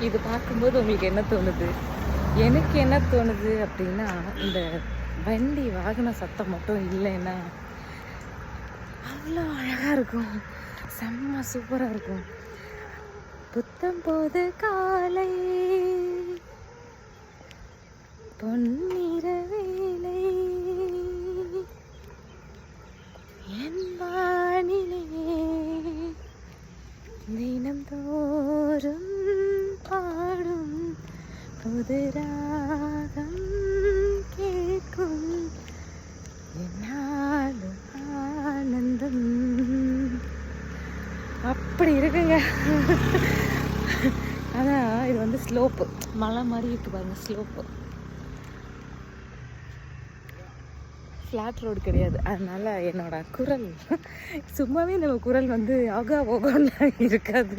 இது பார்க்கும்போது உங்களுக்கு என்ன தோணுது? எனக்கு என்ன தோணுது அப்படின்னா, இந்த வண்டி வாகன சத்தம் மட்டும் இல்லைன்னா அவ்வளோ அழகாக இருக்கும். செம்ம சூப்பராக இருக்கும். புத்தம் போது காலை பொன்னிற வேலை என் வானிலே தினம் தோறும் பாடும் புது ராகம் கேட்கும் என்னாலும் ஆனந்தம். அப்படி இருக்குங்க. ஆனால் இது வந்து ஸ்லோப்பு, மலை மாதிரி இருக்கு பாருங்க. ஸ்லோப்பு, ஃப்ளாட் ரோடு கிடையாது. அதனால் என்னோட குரல் சும்மாவே நம்ம குரல் வந்து ஆகா ஓகோன்னு இருக்காது.